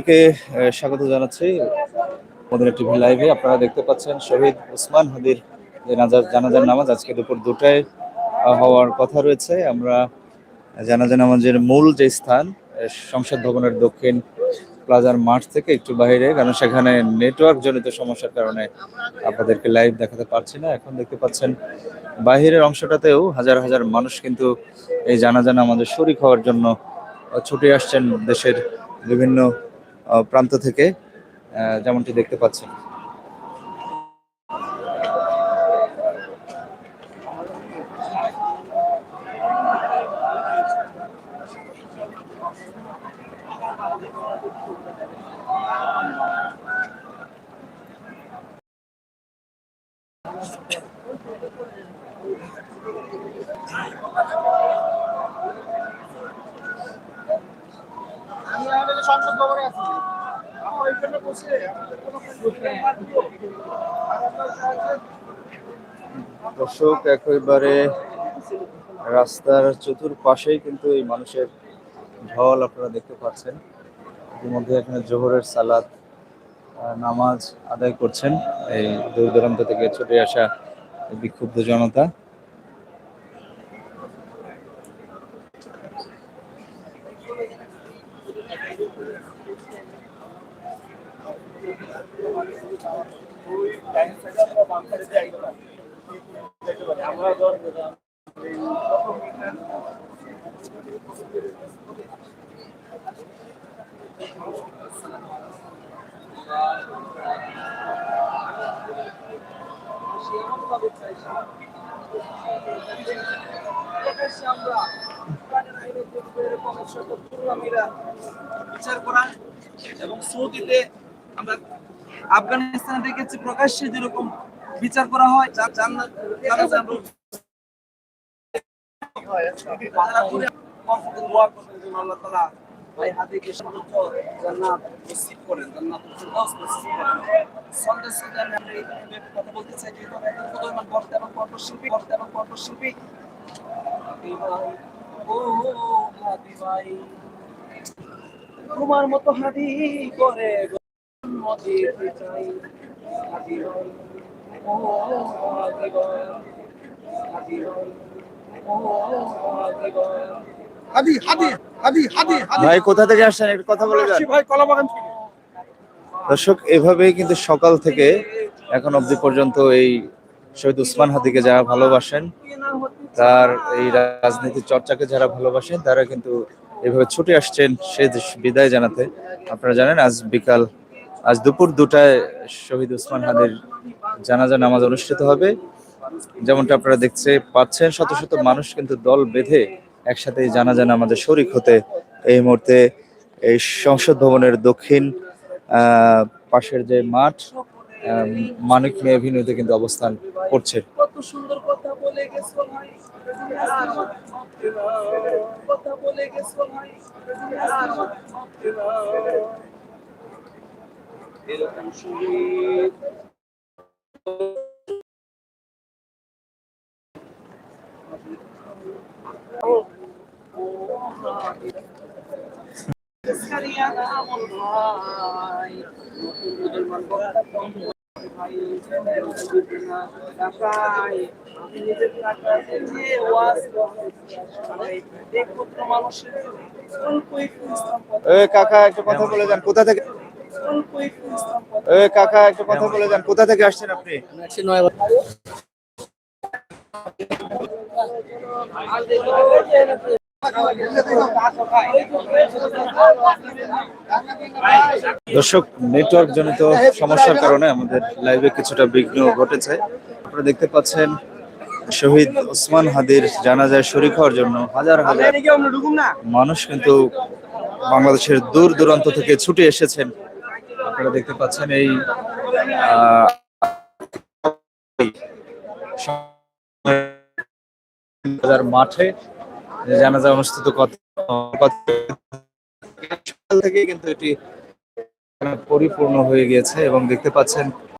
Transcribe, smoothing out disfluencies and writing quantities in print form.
কে স্বাগত জানাচ্ছি আমাদের টিভি লাইভে। আপনারা দেখতে পাচ্ছেন শহীদ ওসমান হাদির জানাজার নামাজ আজকে দুপুর 2টায় হওয়ার কথা রয়েছে। আমরা জানাজা নামাজের মূল যে স্থান সংসদ ভবনের দক্ষিণ প্লাজার মাঠ থেকে একটু বাইরে, কারণ সেখানে নেটওয়ার্ক জনিত সমস্যার কারণে আপনাদেরকে লাইভ দেখাতে পারছি না। এখন দেখতে পাচ্ছেন বাহিরের অংশটাতেও হাজার হাজার মানুষ কিন্তু এই জানাজা নামাজের শরীক হওয়ার জন্য ছুটে আসছেন দেশের বিভিন্ন প্রান্ত থেকে, যেমনটি দেখতে পাচ্ছেন। দর্শক, একেবারে রাস্তার চতুর্পাশেই কিন্তু এই মানুষের ঢল আপনারা দেখতে পাচ্ছেন। ইতিমধ্যে এখানে জোহরের সালাত নামাজ আদায় করছেন এই দূর দূরান্ত থেকে ছুটে আসা বিক্ষুব্ধ জনতা। এবং সৌদিতে আমরা আফগানিস্তানে দেখেছি প্রকাশ্যে যেরকম বিচার করা হয়, তোমার মতো হাদি করে ভাই কোথা থেকে আসছেন, একটু কথা বলে যান। দর্শক, এভাবেই কিন্তু সকাল থেকে এখন অবধি পর্যন্ত এই শহীদ ওসমান হাদিকে যারা ভালোবাসেন, তার এই রাজনীতি চর্চাকে যারা ভালোবাসেন, তারা কিন্তু এভাবে ছুটে আসছেন সে বিদায় জানাতে। আপনারা জানেন আজ দুপুর 2টায় শহীদ ওসমান হাদির জানাজা নামাজ অনুষ্ঠিত হবে। যেমনটা আপনারা দেখতে পাচ্ছেন, শত শত মানুষ কিন্তু দল বেঁধে একসাথে এই জানাজা নামাজে শরীক হতে এই মুহূর্তে এই সংসদ ভবনের দক্ষিণ পাশের যে মাঠ মানিক মিয়া এভিনিউতে কিন্তু অবস্থান করছে। কত সুন্দর কথা বলে গেছো ভাই, কথা বলে গেছো ভাই, এরকম শহীদ কাকা একটু কথা বলে যান, কোথা থেকে কোথা থেকে আসছেন আপনি? দর্শক, নেটওয়ার্ক জনিত সমস্যার কারণে আমাদের লাইভে কিছুটা বিঘ্ন ঘটেছে। আপনারা দেখতে পাচ্ছেন শহীদ ওসমান হাদির জানাজায় শরীক হওয়ার জন্য হাজার হাজার মানুষ কিন্তু বাংলাদেশের দূর দূরান্ত থেকে ছুটে এসেছেন। আপনারা দেখতে পাচ্ছেন এই মাঠে জানাজা অনুষ্ঠিত সকাল থেকে কিন্তু এটি পরিপূর্ণ হয়ে গিয়েছে এবং দেখতে পাচ্ছেন